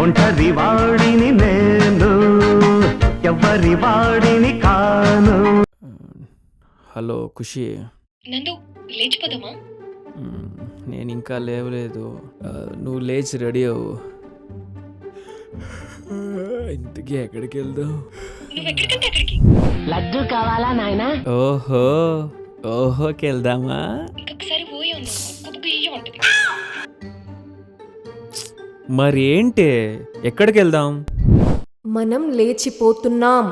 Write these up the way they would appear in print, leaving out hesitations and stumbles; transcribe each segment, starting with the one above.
ఒంటరి వాడిని నేను, ఎవరి వాడిని కాను. హలో ఖుషి, నందు లేచిపోదామా? నేను ఇంకా లేవలేదు. నువ్వు లేచి రెడీ అవ్వు. ఇంతకీ ఎక్కడికి వెళ్దాం? నువ్వు ఎక్కడికంటే అక్కడికి. లడ్డు కావాలా నాయనా? ఓహో ఓహోకి వెళ్దామా? ఇంకొకసారి పోయి ఉన్నావు కుక్క ఉంటది. మరి ఏంటి, ఎక్కడికి వెళ్దాం? మనం లేచిపోతున్నాం.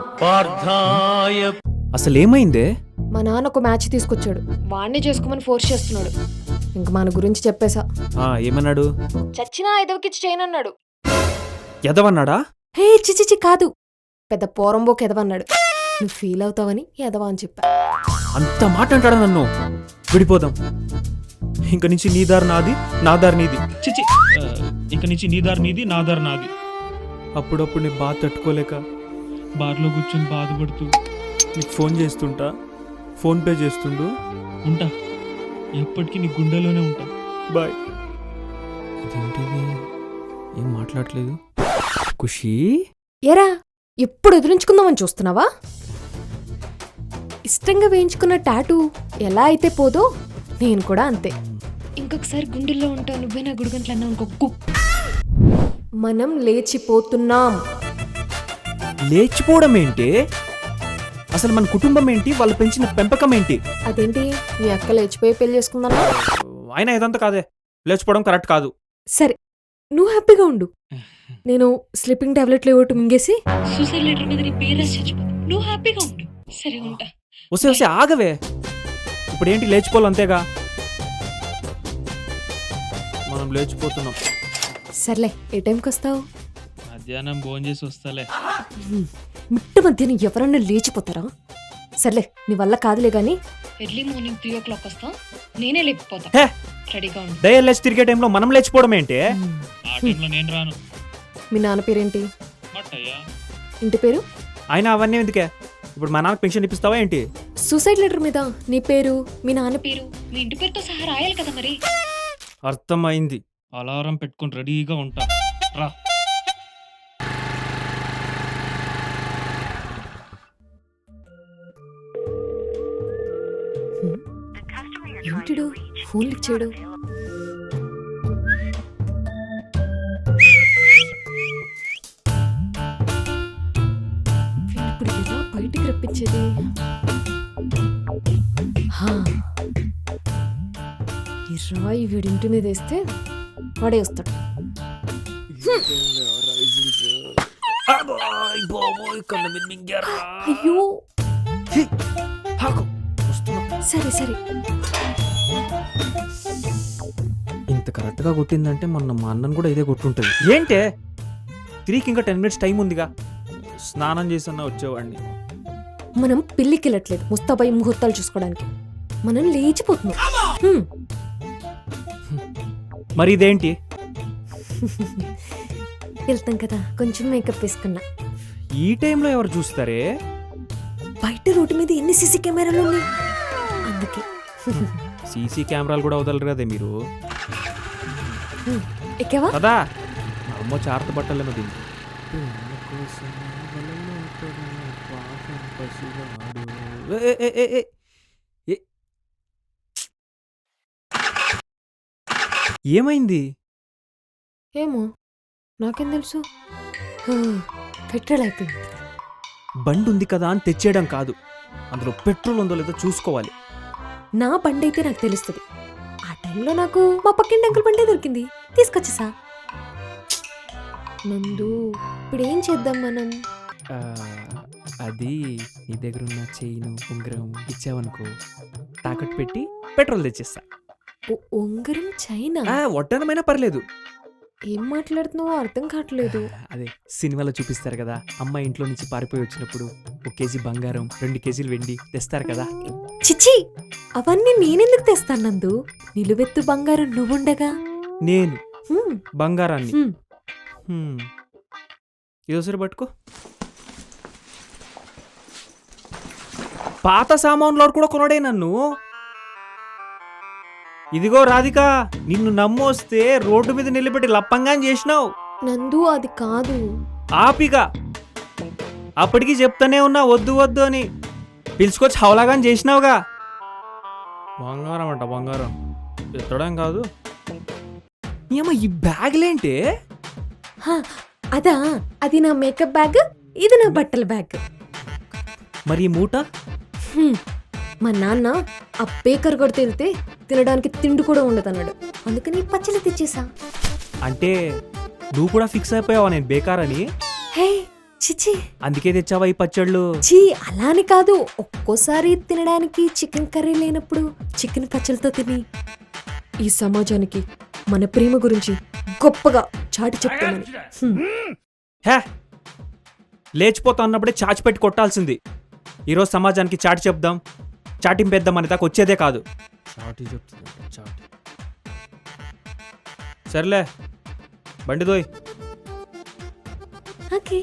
అసలు ఏమైందే? మా నాన్న ఒక మ్యాచ్ తీసుకొచ్చాడు, వాడిని చేసుకోమని ఫోర్స్ చేస్తున్నాడు. ఇంక మన గురించి చెప్పేశా. ఏమన్నాడు? చచ్చినా ఎదవకిచ్చి చేయనన్నాడు. ఎదవన్నాడా? హే చిచిచి కాదు, పెద్ద పోరంబోకి ఎదవన్నాడు. నువ్వు ఫీల్ అవుతావని ఎదవా అని చెప్పా. అంత మాట అంటాడా నన్ను? విడిపోదాం. ఇంక నుంచి నీ దారి నాది, నా దారి నీది. చిచి, ఇంక నుంచి నీ దారి నీది, నా దారి నాది. అప్పుడప్పుడు నీ బాధ తట్టుకోలేక బార్లో కూర్చొని బాధపడుతూ నీకు ఫోన్ చేస్తుంటా, ఫోన్ పే చేస్తుండు ఉంటా. ఎప్పటికీ నీ గుండెలోనే ఉంటా. బాయ్. ఇదేంటిది, ఏం మాట్లాడలేదు? ఖుషి ఎరా ఎప్పుడు ఎదురించుకుందామని చూస్తున్నావా? ఇష్టంగా వేయించుకున్న టాటూ ఎలా అయితే పోదో నేను కూడా అంతే. ఇంకొకసారి గుండెల్లో ఉంటావు, నువ్వే నా గుడిగంటలు అన్నావు ఇంకొక. మనం లేచిపోతున్నాం. లేచిపోవడం ఏంటి? అసలు మన కుటుంబం ఏంటి, వాళ్ళు పెంచిన పెంపకం ఏంటి? అదేంటి మీ అక్క లేచిపోయి పెళ్లి చేసుకుందామా? అయినా ఇదంతా కాదే, లేచిపోవడం కరెక్ట్ కాదు. సరే నువ్వు హ్యాపీగా ఉండు, నేను స్లీపింగ్ టాబ్లెట్లు ఒకటి మింగేసి సూసైడ్ లెటర్ మీద నీ పేరు రాసి చచ్చిపో. నువ్వు హ్యాపీగా ఉండు. సరే ఉంటా. వస్తే వస్తే ఆగవే. ఇప్పుడు ఏంటి, లేచిపోవాలి అంతేగా. మనం లేచిపోతున్నాం. సర్లే, ఏ టైంకి వస్తావు? మధ్యాహ్నం భోజనం చేసి వస్తాలే. మిట్ట మధ్యన ఎవరన్నా లేచిపోతారా? సర్లే నీ వల్ల కాదులే గాని. ఎర్లీ మార్నింగ్ 3 o'clock వస్తా, నేనే లేకపోతా. రెడీగా ఉండు. డైలీ లేచి తిరిగే టైంలో మనం లేచిపోవడం ఏంటి? నేను రాను. మీ నాన్న పేరేంటి? ఇంటి పేరు? అయినా అవన్నీ ఎందుకే? ఇప్పుడు మా నాన్నకు పెన్షన్ ఇప్పిస్తావా ఏంటి? సూసైడ్ లెటర్ మీద నీ పేరు, మీ నాన్న పేరు, మీ ఇంటి పేరుతో సహా రాయాలి కదా మరి. అర్థమైంది. అలారం పెట్టుకుని రెడీగా ఉంటా. రా. ఏంటిడు ఫోన్ లిఫ్ట్ చేయడు? ఇప్పుడు ఎలా బయటికి రప్పించేది? ఈ రాయి వీడింటి మీద వేస్తే వాడే వస్తాడు. అయ్యో సరే సరే. ఇంత కరెక్ట్ గా కొట్టిందంటే మొన్న మా అన్నను కూడా ఇదే కొట్టుంటది. ఏంటే తిరిగి ఇంకా 10 minutes టైం ఉందిగా, స్నానం చేసన్నా వచ్చేవాడిని. మనం పెళ్ళికి వెళ్ళట్లేదు, ముస్తాబాయి ముహూర్తాలు చూసుకోవడానికి. మనం లేచిపోతున్నాం. మరి ఇదేంటి? వెళ్తాం కదా, కొంచెం మేకప్ వేసుకున్నా. ఈ టైంలో ఎవరు చూస్తారే? బయట రోడ్డు మీద ఎన్ని సీసీ కెమెరాలు ఉన్నాయి, అందుకే. సీసీ కెమెరాలు కూడా వదలరు కదే మీరు. ఎక్కావా కదా? అమ్మ చారత బట్టలేమో దీనికి. ఏమైంది? ఏమో నాకేం తెలుసు. పెట్రోల్ అయిపోయింది. బండి ఉంది కదా అని తెచ్చేయడం కాదు, అందులో పెట్రోల్ ఉందో లేదో చూసుకోవాలి. నా బండి అయితే నాకు తెలుస్తుంది. ఆ టైంలో నాకు మా పక్కింటి అంకుల్ బండి దొరికింది, తీసుకొచ్చేసా. నందు ఇప్పుడు ఏం చేద్దాం మనం? అది నీ దగ్గర ఉన్న చైను ఉంగరం ఇచ్చావనుకో, తాకట్టు పెట్టి పెట్రోల్ తెచ్చేస్తా. ఉంగరం చైనా? వడ్డనమైనా పర్లేదు. ఏం మాట్లాడుతున్నావో అర్థం కావట్లేదు. అదే సినిమాలో చూపిస్తారు కదా, అమ్మాయి ఇంట్లో నుంచి పారిపోయి వచ్చినప్పుడు 1 కేజీ బంగారం 2 కేజీలు వెండి తెస్తారు కదా. చిచ్చి, అవన్నీ నేనెందుకు తెస్తాను నందు? నిలువెత్తు బంగారం నువ్వుండగా. నేను బంగారాన్ని ఇదోసరి పట్టుకో. పాత సామాన్లు కూడా కొనడే నన్ను. ఇదిగో రాధిక, నిన్ను నమ్మొస్తే రోడ్డు మీద నిలబెట్టి లప్పంగా చేసినావు. నందు అది కాదు. ఆపిగా అప్పటికి చెప్తానే ఉన్నా వద్దు వద్దు అని, పిలుచుకొచ్చి హౌలాగాని చేసినావుగా. బంగారం అంట బంగారం, ఎత్తడం కాదు. ఏమో ఈ బ్యాగ్లేంటే? హా, అదా, అది నా మేకప్ బ్యాగ్, ఇది నా బట్టల బ్యాగ్. మరి ఈ మూట? హ్మ్, మా నాన్న ఆ పేకర్ కొడితే వెళ్తే తినడానికి తిండి కూడా ఉండదన్నాడు, అందుకని పచ్చడి తెచ్చేసా. అంటే నువ్వు కూడా ఫిక్స్ అయిపోయావా నేను బేకారని? హే చిచి, అందుకే తెచ్చావా ఈ పచ్చళ్ళు? చీ అలాని కాదు, ఒక్కోసారి తినడానికి చికెన్ కర్రీ లేనప్పుడు చికెన్ పచ్చళ్ళతో తిని ఈ సమాజానికి మన ప్రేమ గురించి గొప్పగా చాటి చెప్తానని. హే, లేచిపోతా అన్నప్పుడే చాచి పెట్టి కొట్టాల్సింది. ఈరోజు సమాజానికి చాటి చెప్దాం, చాటింపేద్దాం అనే దాకా వచ్చేదే కాదు. చాటి చెప్తుంది చాటి. సర్లే బండి దోయ్. ఓకే.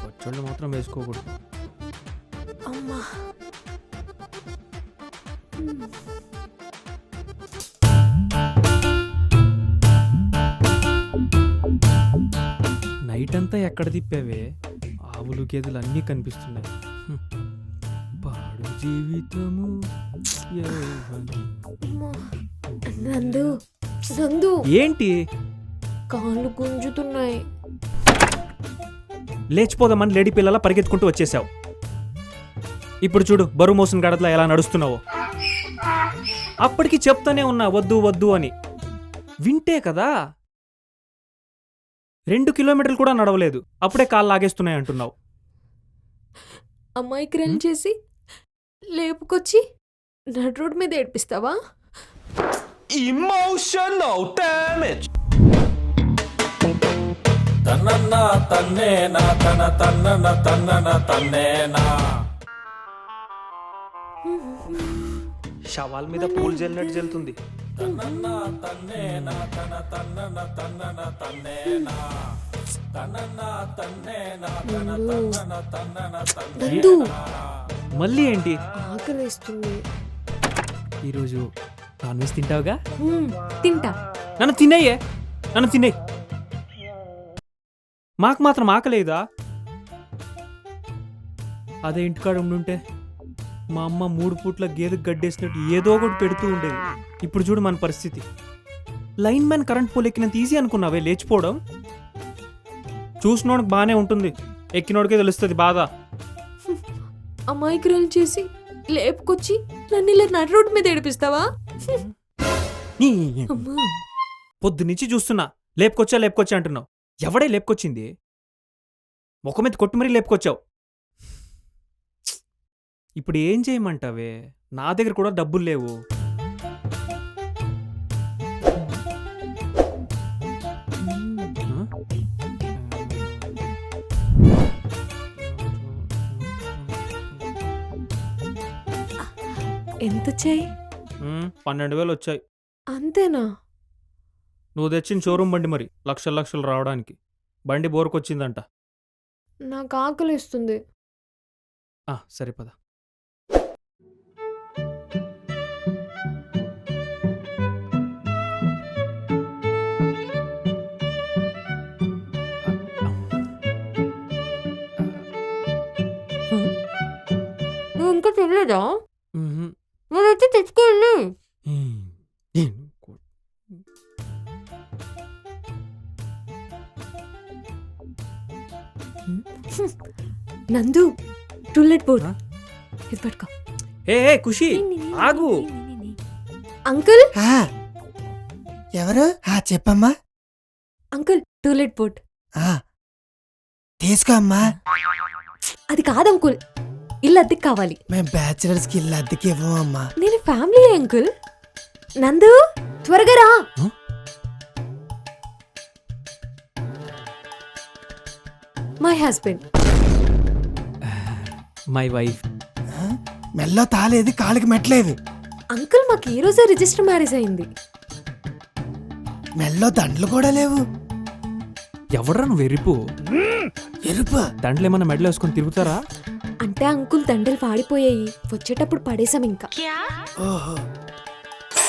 పచ్చళ్ళు మాత్రం వేసుకోకూడదు. అమ్మా. నైట్ అంతా ఎక్కడ తిప్పావే? ఆవులు గేదెలు అన్నీ కనిపిస్తున్నాయి. పాడు జీవితము యవ్వనం. అమ్మా. నందు నందు, ఏంటి? కాళ్ళు గుంజుతున్నాయి. లేచిపోదామని లేడీ పిల్లల పరిగెత్తుకుంటూ వచ్చేసావు. ఇప్పుడు చూడు బరువు మోసిన గడతలా ఎలా నడుస్తున్నావో. అప్పటికి చెప్తానే ఉన్నా వద్దు వద్దు అని, వింటే కదా. 2 కిలోమీటర్లు కూడా నడవలేదు, అప్పుడే కాళ్ళు లాగేస్తున్నాయి అంటున్నావు. అమ్మాయికి రన్ చేసి లేపుకొచ్చి నడు రోడ్ మీద ఏడిపిస్తావా? Emotional damage. తన్నన్న తన్నేనా తన తన్నన తన్నన తన్నేనా. శవాల మీద పూలు జల్లినట్టు జల్లుతుంది. తన్నన్న తన్నేనా తన తన్నన తన్నన తన్నేనా. తన్నన్న తన్నేనా తన తన్నన తన్నన నందు, మళ్ళీ ఏంటి? ఆకలేస్తుంది. ఈరోజు నాన్ వెజ్ తింటావుగా? తింటా. నన్ను తినేయే, నన్ను తినేయి. మాకు మాత్రం ఆకలేదా? అదే ఇంటికాడ ఉండుంటే మా అమ్మ 3 పూట్ల గేదె గడ్డేసినట్టు ఏదో ఒకటి పెడుతూ ఉండేది. ఇప్పుడు చూడు మన పరిస్థితి. లైన్ మ్యాన్ కరెంట్ పోల్ ఎక్కినంత ఈజీ అనుకున్నావే లేచిపోవడం? చూసినోడికి బాగానే ఉంటుంది, ఎక్కినోడికే తెలుస్తుంది బాధ. అమ్మాయికి రన్ చేసి లేపుకొచ్చి నన్ను ఇలా నడు రోడ్ మీద ఏడిపిస్తావా? అమ్మా. పొద్దునుంచి చూస్తున్నా లేపుకొచ్చా అంటున్నావు. ఎవడే లేపుకొచ్చింది? ముఖం మీద కొట్టు మరీ లేపుకొచ్చావు. ఇప్పుడు ఏం చేయమంటావే? నా దగ్గర కూడా డబ్బులు లేవు. ఎంత వచ్చాయి? 12,000 వచ్చాయి. అంతేనా? నువ్వు తెచ్చిన షోరూమ్ బండి మరి లక్షలు రావడానికి. బండి బోరుకొచ్చిందంట. నాకు ఆకలిస్తుంది. సరిపద. నువ్వు ఇంకా తినలేదా? మరైతే తెచ్చుకోండి. నందు, టూలెట్ బోర్డ్ ఇది పట్టుకో. ఏ ఖుషి ఆగు. అంకుల్, ఎవరు? చెప్పమ్మా. Uncle to let board. తీసుకో అమ్మా. అది కాదు అంకుల్, ఇల్లు అద్దెకి కావాలి. మేము బ్యాచిలర్స్ కి ఇల్లు అద్దెకి ఇవ్వం అమ్మా. నేను ఫ్యామిలీ అంకుల్. నందు త్వరగా రా. My husband. My wife. మెల్లో తాలేదు, కాలికి మెట్లేదు. అంకుల్ మాకు ఈ రోజే రిజిస్టర్ మ్యారేజ్ అయింది. మెల్లో దండలు కూడా లేవు. ఎవడ్రా నువ్వు ఎరుపు? ఎరుపు దండలు ఏమన్నా మెడలో వేసుకొని తిరుగుతారా? అంటే అంకుల్ దండలు పాడిపోయాయి, వచ్చేటప్పుడు పడేసాం ఇంకా. ఓహో,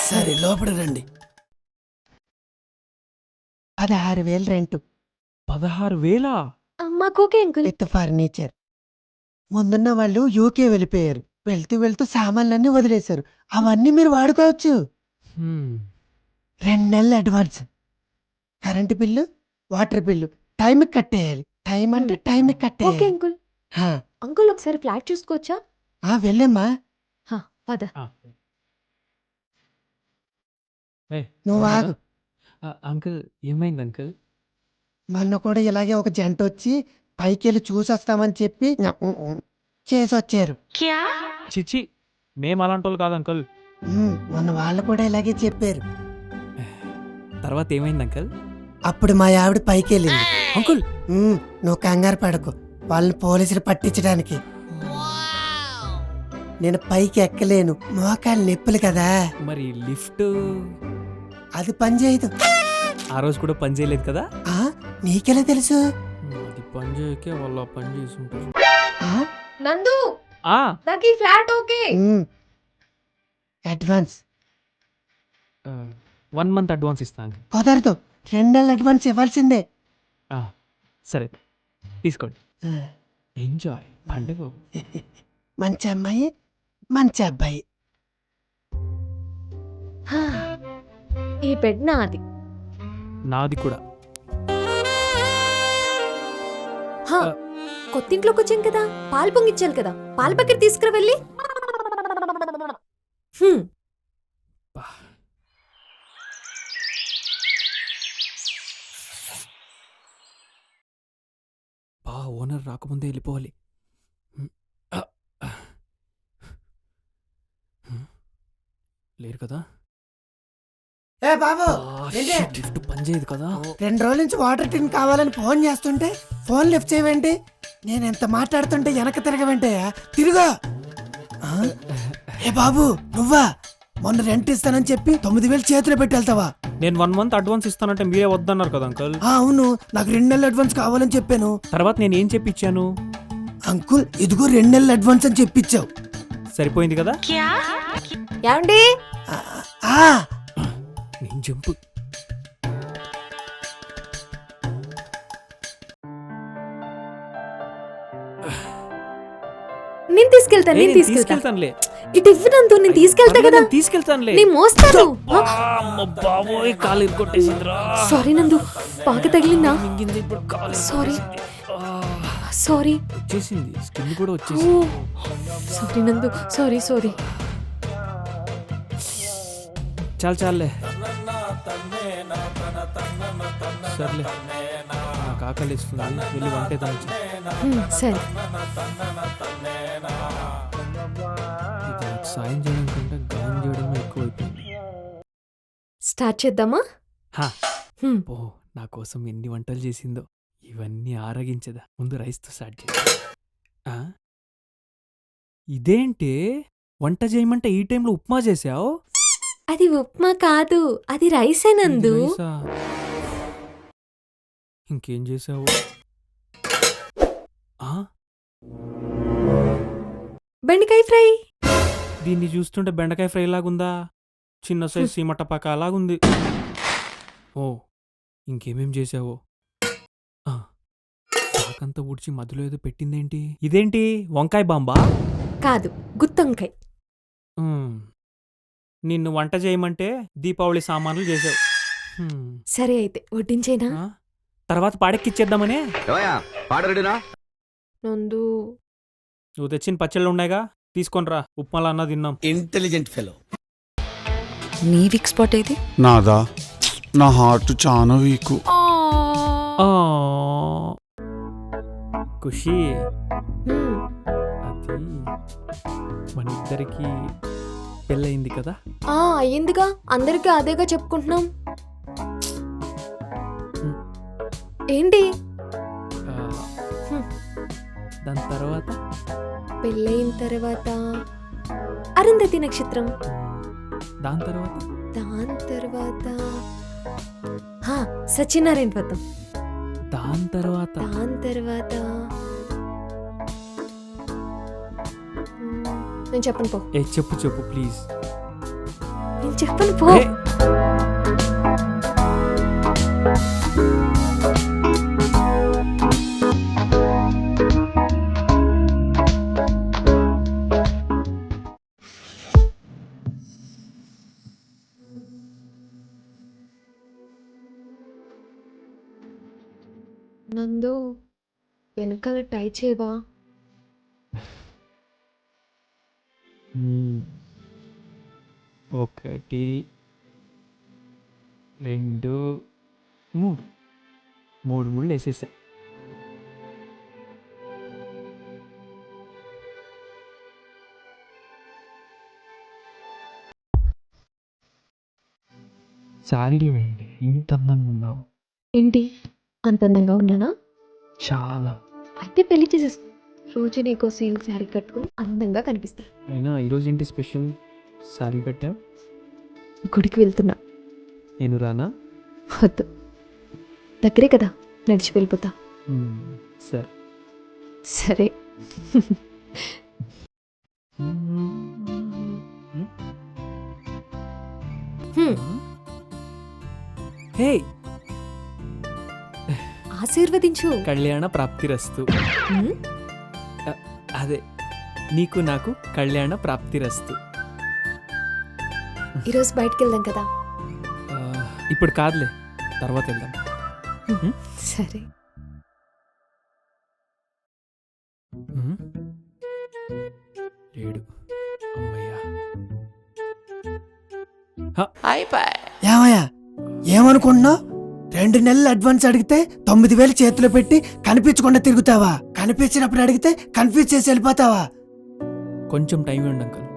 సరే లోపల రండి. 16,000 రెంట్ 16,000. మాకు ఓకే అంకుల్. With furniture. ముందున్న వాళ్ళు యూకే వెళ్ళిపోయారు. వెళ్తూ వెళ్తూ సామాన్లన్నీ వదిలేశారు. అవన్నీ మీరు వాడుకోవచ్చు. 2 నెలలు advance. Current bill, water bill టైంకి కట్టేయాలి. టైం అంటే టైంకి ఓకే కట్టేయాలి. అంకుల్. ఆ, అంకుల్ ఒకసారి ఫ్లాట్ చూసుకోవచ్చా? వెళ్ళమ్మా. పద. నువ్వు ఆగు. అంకుల్ ఏమైంది అంకుల్? మొన్న కూడా ఇలాగే ఒక జంట వచ్చి పైకి వెళ్ళి చూసొస్తామని చెప్పి చేసి వచ్చారు. చిచి, మేము అలాంటి వాళ్ళు కాదు అంకుల్. మొన్న వాళ్ళు కూడా ఇలాగే చెప్పారు. తర్వాత ఏమైంది అంకుల్? అప్పుడు మా ఆవిడ పైకి వెళ్ళింది. అంకుల్ నువ్వు కంగారు పడకు, వాళ్ళని పోలీసులు పట్టించడానికి. నేను పైకి ఎక్కలేను, మోకాలు నొప్పులు కదా. మరి లిఫ్ట్ అది పని చేయదు. ఆ రోజు కూడా పని చేయలేదు కదా? నీకెలా తెలుసు? అది పని చేయకే వాళ్ళు పని చేసి ఉంటారు. నందు, నాకు ఈ flat okay. Advance 1 month advance ఇస్తా అంకుల్. కుదరదు, 2 నెలలు అడ్వాన్స్ ఇవ్వాల్సిందే. సరే తీసుకోండి, ఎంజాయ్ పండుగ. మంచి అమ్మాయి, మంచి అబ్బాయి. ఈ బెడ్ నాది. నాది కూడా. కొత్త ఇంట్లోకి వచ్చాం కదా, పాలు పొంగిచ్చాలి కదా, పాల ప్యాకెట్ తీసుకురా వెళ్ళి. ఓనర్ రాకముందే వెళ్ళిపోవాలి. లేరు కదా? ఏ బాబు, లిఫ్ట్ పని చేయదు కదా? 2 రోజుల నుంచి వాటర్ టిన్ కావాలని ఫోన్ చేస్తుంటే ఫోన్ లిఫ్ట్ చేయవేంటి? నేను ఎంత మాట్లాడుతుంటే వెనక తిరగవేంటయ్యా? తిరుగా. ఏ బాబు, నువ్వా? మొన్న రెంట్ ఇస్తానని చెప్పి 9,000 చేతిలో పెట్టి వెళ్తావా? నేను 1 month అడ్వాన్స్ ఇస్తానంటే మీరే వద్దన్నారు కదా అంకుల్. అవును, నాకు 2 నెలలు అడ్వాన్స్ కావాలని చెప్పాను. తర్వాత నేను ఏం చెప్పించాను? అంకుల్ ఇదిగో 2 నెలలు అడ్వాన్స్ అని చెప్పించావు. సరిపోయింది కదా? ఏమండి? నేను జంపు. నేను తీసుకెళ్తానులే. ఇటు ఇవ్వనందు, నేను తీసుకెళ్తా కదా. తీసుకెళ్తానులే. నేను మోస్తాను. బాబోయ్, కాలు ఇరుకొట్టేసిందిరా. సారీ నందు, బాగా తగిలిందా? Sorry sorry. వచ్చేసింది, స్కిన్ కూడా వచ్చేసింది. సారీ నందు, సారీ. చాలే సర్లే, నాకు ఆకలి ఇస్తుంది, వెళ్ళి వంటే దాని. సరే. సాయం చేయడం కంటే గాయం చేయడమే ఎక్కువైపోయింది. స్టార్ట్ చేద్దామా? ఓ, నా కోసం ఎన్ని వంటలు చేసిందో. ఇవన్నీ ఆరగించదా. ముందు రైస్తో స్టార్ట్ చేద్దాం. ఇదేంటి వంట చేయమంటే ఈ టైంలో ఉప్మా చేసావు? అది ఉప్మా కాదు, అది రైసే నందు. ఇంకేం చేసావు? బెండకాయ ఫ్రై. దీన్ని చూస్తుంటే బెండకాయ ఫ్రై లాగుందా? చిన్న సైజ్ సీమటపాక అలాగుంది. ఓ, ఇంకేమేం చేసావో? పాకంతా ఊడ్చి మధ్యలో ఏదో పెట్టిందేంటి? ఇదేంటి, వంకాయ బాంబా? కాదు, గుత్తొంకాయ. నిన్ను వంట చేయమంటే దీపావళి సామాన్లు చేసావు. సరే అయితే వడ్డించేనా? తర్వాత పాడెక్కిచ్చేద్దామనే. నందు, నువ్వు తెచ్చిన పచ్చళ్ళు ఉన్నాయిగా, తీసుకొనిరా. ఉప్మాలా అన్నా తిన్నాం. Intelligent fellow. నీ వీక్ స్పాట్ ఏది? నాదా, నా హార్ట్ చాలా వీకు. ఖుషి, అది మన ఇద్దరికి పెళ్ళయింది కదా? అయ్యిందిగా, అందరికీ అదేగా చెప్పుకుంటున్నాం. ఏంటి? దాని తర్వాత పెళ్ళయిన తర్వాత అరుంధతి నక్షత్రం. దాని తర్వాత సత్యనారాయణ వ్రతం. దాని తర్వాత నేను చెప్పను పో. చెప్పు ప్లీజ్. నేను చెప్పను పో. నందు వెనకాల టై చేయవా? ఒకటి, రెండు, మూడు. మూడు ముళ్ళు వేసేసా. శారీ వేయండి, ఇంత అందంగా ఉన్నావు. ఏంటి అంత అందంగా ఉన్నానా? చాలా. అయితే పెళ్లి చేసేస్తా. రోజు నీకో సిల్క్ శారీ కట్టుకుని అందంగా కనిపిస్తా. అయినా ఈరోజు ఏంటి స్పెషల్? శారీ కట్టా. గుడికి వెళ్తున్నా. నేను రానా? వద్దు, దగ్గరే కదా, నడిచి వెళ్ళిపోతా. సరే. సరే. హే, ఆశీర్వదించు. కళ్యాణ ప్రాప్తిరస్తు. హ్మ్? అదే, నీకు నాకు కళ్యాణ ప్రాప్తిరస్తు. ఈరోజు బయటికి వెళ్దాం కదా. ఇప్పుడు కాదులే, తర్వాత వెళ్దాం. సరే. లేడు. అమ్మయ్యా. ఏమయ్యా ఏమనుకుంటున్నావు? 2 నెలలు అడ్వాన్స్ అడిగితే 9,000 చేతిలో పెట్టి కనిపించకుండా తిరుగుతావా? కనిపించినప్పుడు అడిగితే కన్ఫ్యూజ్ చేసి వెళ్ళిపోతావా? కొంచెం టైం ఇవ్వండి అంకల్,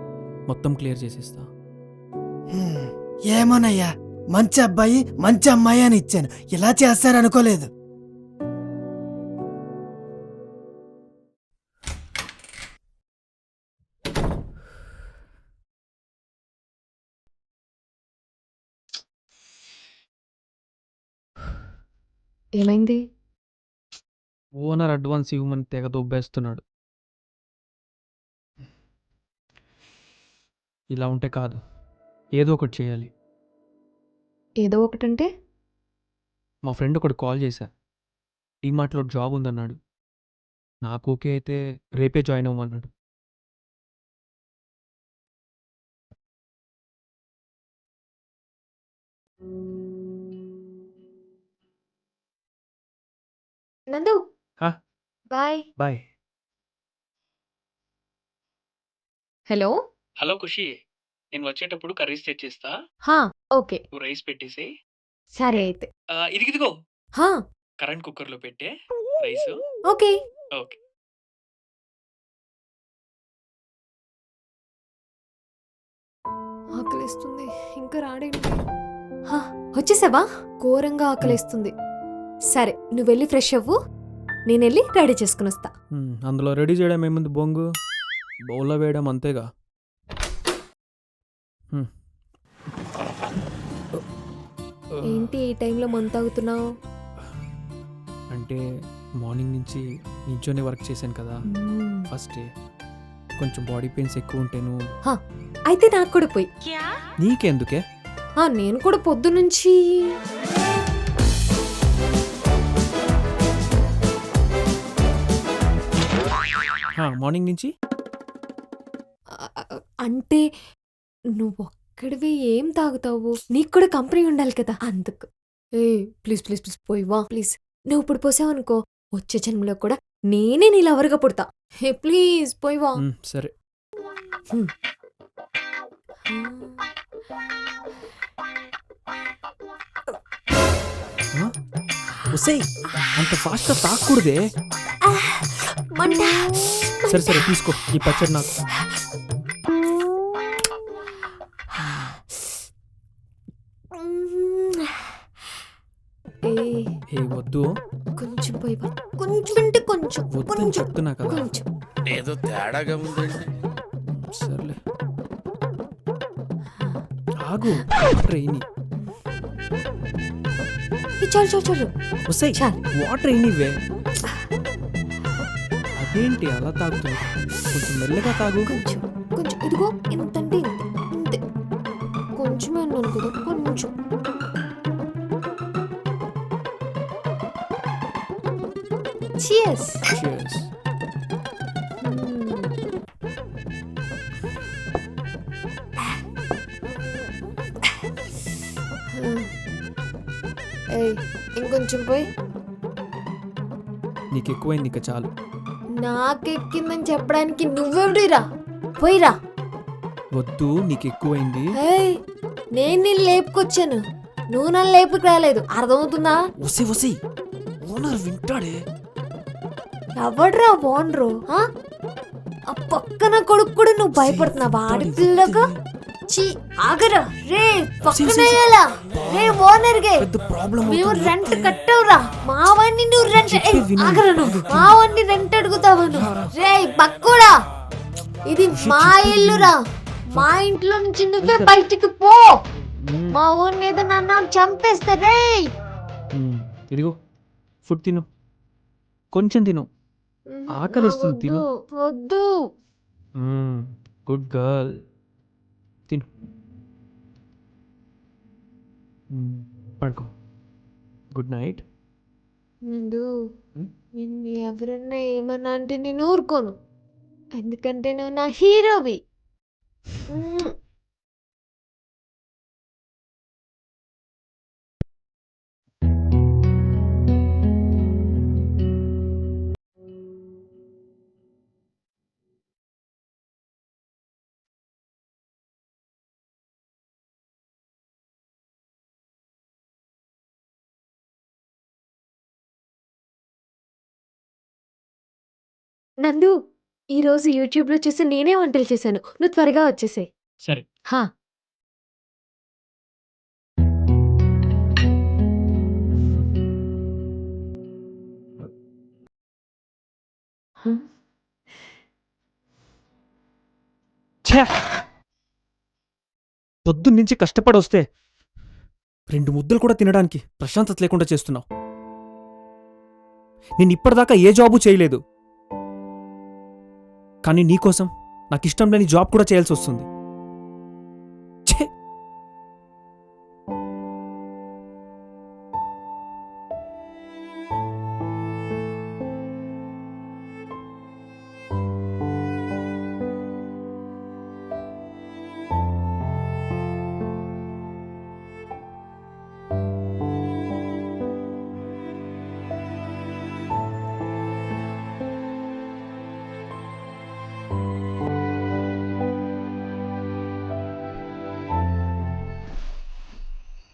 మొత్తం క్లియర్ చేసేస్తా. ఏమోనయ్యా, మంచి అబ్బాయి మంచి అమ్మాయి అని ఇచ్చాను, ఇలా చేస్తారనుకోలేదు. ఏమైంది? ఓనర్ అడ్వాన్స్ ఇవ్వమని తెగ దొబ్బేస్తున్నాడు. ఇలా ఉంటే కాదు, ఏదో ఒకటి చేయాలి. ఏదో ఒకటంటే? మా ఫ్రెండ్ ఒకటి కాల్ చేశా, డీమార్ట్లో జాబ్ ఉందన్నాడు. నాకు ఓకే అయితే రేపే జాయిన్ అవ్వమన్నాడు. నందు, హా? బాయ్. బాయ్. హలో. హలో ఖుషి, నేను వచ్చేటప్పుడు కర్రీస్ తెచ్చిస్తా, హా, ఓకే. నువ్వు రైస్ పెట్టేసి. సరే అయితే. ఇదిగో హా, కరెంట్ కుక్కర్లో పెట్టే రైస్. ఓకే. ఓకే. ఆకలిస్తుంది, ఇంకా రాడేంటి? హా, వచ్చేసావా? ఘోరంగా ఆకలిస్తుంది. సరే, నువ్వు వెళ్ళి ఫ్రెష్ అవ్వు, నేను వెళ్ళి రెడీ చేసుకుని వస్తా. అందులో రెడీ చేయడం ఏముంది, బొంగు బౌల్లో వేయడం అంతేగా. ఏంటి ఈ టైంలో మందు తాగుతున్నావు? అంటే మార్నింగ్ నుంచి నించోనే వర్క్ చేశాను కదా, ఫస్ట్ కొంచెం బాడీ పెయిన్స్ ఎక్కువ ఉంటేను. అయితే నాకు కూడా పోయి. నీకెందుకే? నేను కూడా పొద్దు నుంచి మార్నింగ్ నుంచి అంటే నువ్వు ఒక్కడివే ఏం తాగుతావు? నీకు కూడా కంపెనీ ఉండాలి కదా, అందుకు. ప్లీజ్ ప్లీజ్ ప్లీజ్ పోయివా ప్లీజ్. నువ్వు ఇప్పుడు పోసావనుకో, వచ్చే జన్మలో కూడా నేనే నీ లవర్గా పుడతా. ప్లీజ్ పోయివా. సరే. అంత ఫాస్ట్ గా తాకూడదే. సరే సరే తీసుకో, ఈ పచ్చడి నాకు. వద్దు, కొంచెం పోయివా, కొంచెం అంటే కొంచెం. వద్దని చెప్తున్నా కదా. కొంచెం. ఏదో తేడాగా ఉందండి. సర్లే ఆగు, ట్రైన్ చాలు చాలు చాలు. వస్తాయి చాలు. వాటర్ అయినవే. అదేంటి అలా తాగుతుంది, కొంచెం మెల్లగా తాగు. కొంచెం కొంచెం, ఇదిగో ఇంతంటే ఇంతే, కొంచెమే అన్నాను కదా, కొంచెం. Cheers. Cheers. ఇంకొంచెం పోయి. నీకు ఎక్కువైంది ఇక చాలు. నాకెక్కిందని చెప్పడానికి నువ్వెవడిరా? పోయిరా. వద్దు, నీకు ఎక్కువైంది. ఏయ్, నేను నిన్ను లేపుకొచ్చాను, నువ్వు నన్ను లేపుకు రాలేదు. అర్థమవుతుందా? వసే వసే, ఓనర్ వింటాడే. ఎవడ్రా ఓనరు? ఆ పక్కన కొడుకు కూడా నువ్వు భయపడుతున్నావా? ఆడపిల్లగా చి ఆగరా రే, పక్కన రే ఓనర్ గే, మేము రెంట్ కట్టవురా. మా వాడిని నువ్వు రెంట్ ఆగరా, నువ్వు మా వాడిని రెంట్ అడుగుతావు నువ్వు. రే బక్కుడా, ఇది మా ఇల్లురా. మా ఇంట్లో నుంచి నువ్వే బయటికి పో. మా ఊరిని ఏదో నన్ను చంపేస్తా రే. ఇదిగో ఫుడ్ తిను, కొంచెం తిను, ఆకలిస్తుంది, తిను. వద్దు. గుడ్ గర్ల్, తిను. పడుకో, గుడ్ నైట్. ముందు నిన్ను ఎవరన్నా ఏమన్నా అంటే నేను ఊరుకోను, ఎందుకంటే నువ్వు నా హీరోవి. నందు, ఈరోజు యూట్యూబ్లో చూసి నేనే వంటలు చేశాను, నువ్వు త్వరగా వచ్చేసాయి. సరే. హా. పొద్దున్నుంచి కష్టపడి వస్తే 2 ముద్దలు కూడా తినడానికి ప్రశాంతత లేకుండా చేస్తున్నావు. నేను ఇప్పటిదాకా ఏ జాబు చేయలేదు, కానీ నీకోసం నాకు ఇష్టం లేని జాబ్ కూడా చేయాల్సి వస్తుంది. ఛే!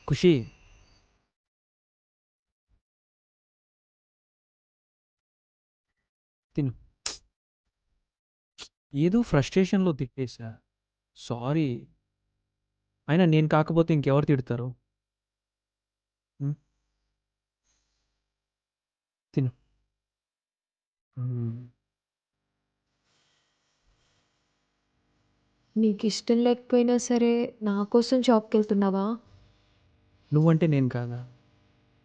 ఖుషి, తిను. ఏదో ఫ్రస్ట్రేషన్లో తిట్టేశా, సారీ. అయినా నేను కాకపోతే ఇంకెవరు తిడతారు? తిను. నీకు ఇష్టం లేకపోయినా సరే నా కోసం షాప్కి వెళ్తున్నావా? నువ్వంటే నేను కాదా,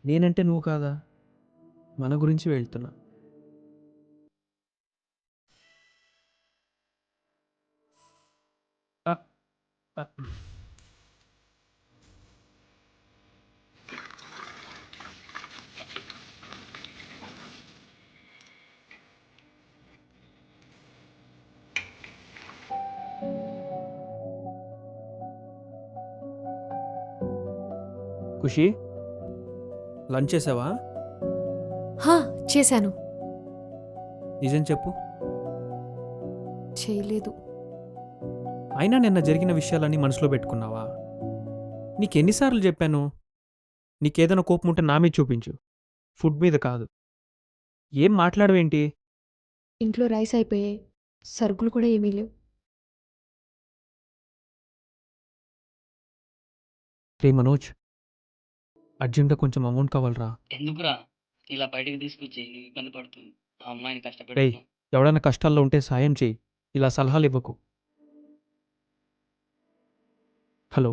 నేనంటే నువ్వు కాదా? మన గురించి వెళ్తున్నా. ఖుషి, లంచ్ చేసావా? హా, చేశాను. నిజం చెప్పు. చేయలేదు. అయినా నిన్న జరిగిన విషయాలన్నీ మనసులో పెట్టుకున్నావా? నీకెన్నిసార్లు చెప్పాను, నీకేదైనా కోపం ఉంటే నా మీద చూపించు, ఫుడ్ మీద కాదు. ఏం మాట్లాడవేంటి? ఇంట్లో రైస్ అయిపోయాయి, సరుకులు కూడా ఏమీ లేవు. రే మనోజ్, అర్జెంట్గా కొంచెం అమౌంట్ కావాలరా. ఎందుకురా ఇలా బయటికి తీసుకొచ్చి ఇబ్బంది పడుతుంది ఆ అమ్మాయిని రేయ్, కష్టపెడుతున్నావు. ఎవడైనా కష్టాల్లో ఉంటే సాయం చేయి, ఇలా సలహాలు ఇవ్వకు. హలో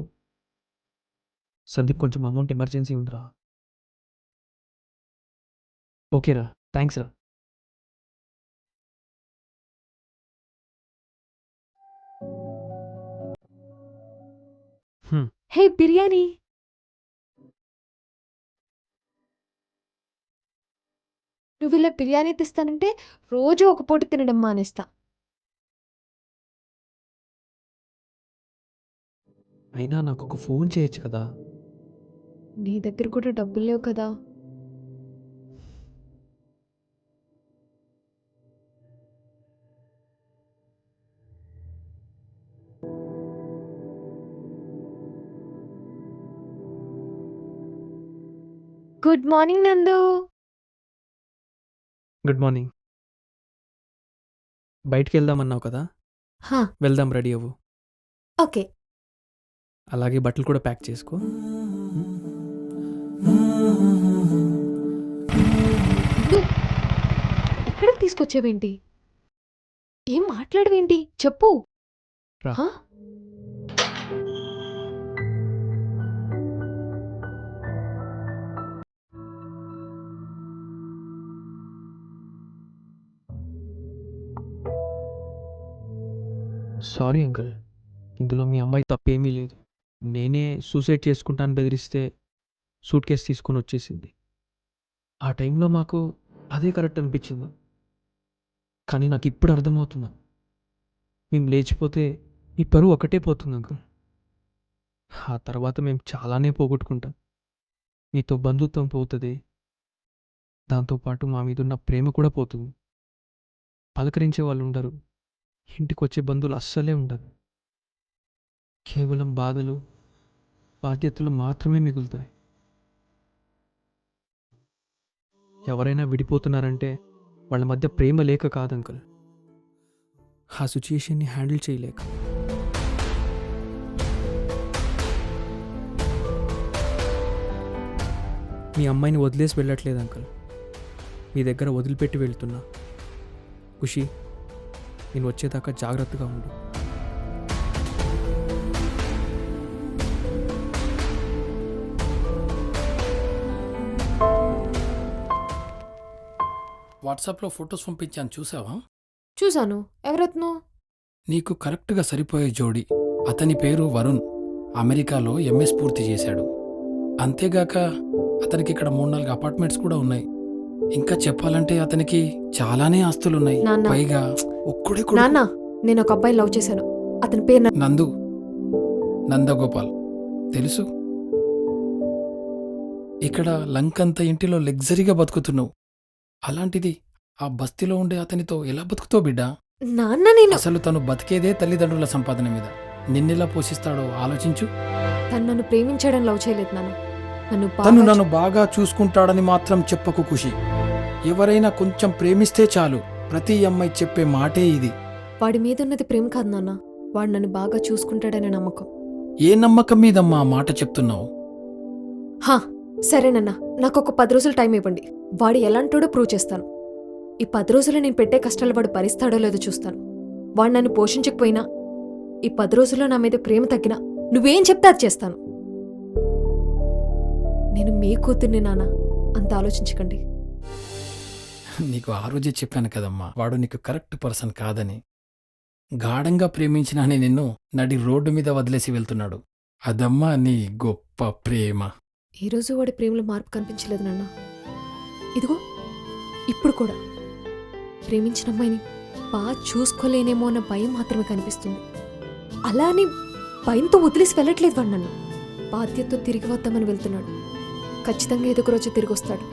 సందీప్, కొంచెం అమౌంట్ ఎమర్జెన్సీ ఉందిరా. ఓకేరా, థ్యాంక్స్ రా. హే బిర్యానీ, నువ్వు ఇలా బిర్యానీ తెస్తానంటే రోజు ఒక పూట తినడం మానేస్తా. అయినా నాకు ఒక ఫోన్ చేయొచ్చు కదా. నీ దగ్గర కూడా డబ్బులు లేవు కదా. గుడ్ మార్నింగ్ నందు. Good morning. బయటికి వెళ్దామన్నావు కదా, హా, వెళ్దాం, రెడీ అవ్వు. ఓకే. అలాగే బట్టలు కూడా ప్యాక్ చేసుకో. ఎక్కడికి తీసుకొచ్చావేంటి? ఏం మాట్లాడవేంటి? చెప్పు. రా. హా? సారీ అంకుల్, ఇందులో మీ అమ్మాయి తప్పేమీ లేదు. నేనే సూసైడ్ చేసుకుంటాను బెదిరిస్తే సూట్ కేసు తీసుకొని వచ్చేసింది. ఆ టైంలో మాకు అదే కరెక్ట్ అనిపించింది. కానీ నాకు ఇప్పుడు అర్థమవుతుంది, మేము లేచిపోతే మీ పరువు ఒకటే పోతుంది అంకుల్. ఆ తర్వాత మేము చాలానే పోగొట్టుకుంటాం. మీతో బంధుత్వం పోతుంది, దాంతోపాటు మా మీద ఉన్న ప్రేమ కూడా పోతుంది. పలకరించే వాళ్ళు ఉండరు, ఇంటికి వచ్చే బంధువులు అస్సలే ఉండరు. కేవలం బాధలు, బాధ్యతలు మాత్రమే మిగులుతాయి. ఎవరైనా విడిపోతున్నారంటే వాళ్ళ మధ్య ప్రేమ లేక కాదు అంకుల్, ఆ సిచ్యుయేషన్ని హ్యాండిల్ చేయలేక. మీ అమ్మాయిని వదిలేసి వెళ్ళట్లేదు అంకుల్, మీ దగ్గర వదిలిపెట్టి వెళ్తున్నా. ఖుషి, నేను వచ్చేదాకా జాగ్రత్తగా ఉండు. వాట్సాప్లో ఫొటోస్ పంపించాను, చూసావా? చూశాను. ఎవరత్నో? నీకు కరెక్ట్గా సరిపోయే జోడి. అతని పేరు వరుణ్. అమెరికాలో ఎంఎస్ పూర్తి చేశాడు. అంతేగాక అతనికి ఇక్కడ 3-4 అపార్ట్మెంట్స్ కూడా ఉన్నాయి. ఇంకా చెప్పాలంటే అతనికి చాలానే ఆస్తులున్నాయి. నాన్న. పైగా ఒక్కడే కొడుకు. నాన్న, నేను ఒక అబ్బాయిని లవ్ చేశాను. అతని పేరు నందు, నందగోపాల్ తెలుసు. ఇక్కడ లంకంత ఇంటిలో లగ్జరీగా బతుకుతున్నావు. అలాంటిది ఆ బస్తీలో ఉండే అతనితో ఎలా బతుకుతావు బిడ్డా? నాన్న, నేను అసలు తను బతికేదే తల్లిదండ్రుల సంపాదన మీద. నిన్నెలా పోషిస్తాడో ఆలోచించు. తను నన్ను ప్రేమించాడని లవ్ చేయలేదు నాన్న. నన్ను తను బాగా నన్ను బాగా చూసుకుంటాడని మాత్రం చెప్పకు ఖుషి. ఎవరైనా కొంచెం ప్రేమిస్తే చాలు. ప్రతి అమ్మాయి చెప్పే మాటే ఇది. వాడి మీద ఉన్నది ప్రేమ కాదు నాన్న, వాడు నన్ను బాగా చూసుకుంటాడనే నమ్మకం. ఏ నమ్మకం మీదమ్మా ఆ మాట చెప్తున్నావు? హా, సరేనన్నా, నాకు ఒక 10 రోజులు టైం ఇవ్వండి. వాడు ఎలాంటోడో ప్రూవ్ చేస్తాను. ఈ 10 రోజులు నేను పెట్టే కష్టాలు వాడు భరిస్తాడో లేదో చూస్తాను. వాడు నన్ను పోషించకపోయినా, ఈ 10 రోజుల్లో నా మీద ప్రేమ తగ్గినా నువ్వేం చెప్తే అది చేస్తాను. నేను మీ కూతుర్ని నాన్న, అంత ఆలోచించకండి. నీకు ఆ రోజే చెప్పాను కదమ్మా, వాడు నీకు కరెక్ట్ పర్సన్ కాదని. గాఢంగా ప్రేమించినాని నిన్ను నడి రోడ్డు మీద వదిలేసి వెళ్తున్నాడు. అదమ్మా నీ గొప్ప ప్రేమ. ఈ రోజు వాడి ప్రేమలో మార్పు కనిపించలేదు నాన్న. ఇదిగో ఇప్పుడు కూడా ప్రేమించిన అమ్మాయిని బాగా చూసుకోలేనేమో అన్న భయం మాత్రమే కనిపిస్తుంది. అలా అని భయంతో వదిలేసి వెళ్ళట్లేదు వాడు నన్ను. బాధ్యతతో తిరిగి వద్దామని వెళ్తున్నాడు. ఖచ్చితంగా ఏదో ఒక రోజు తిరిగి వస్తాడు.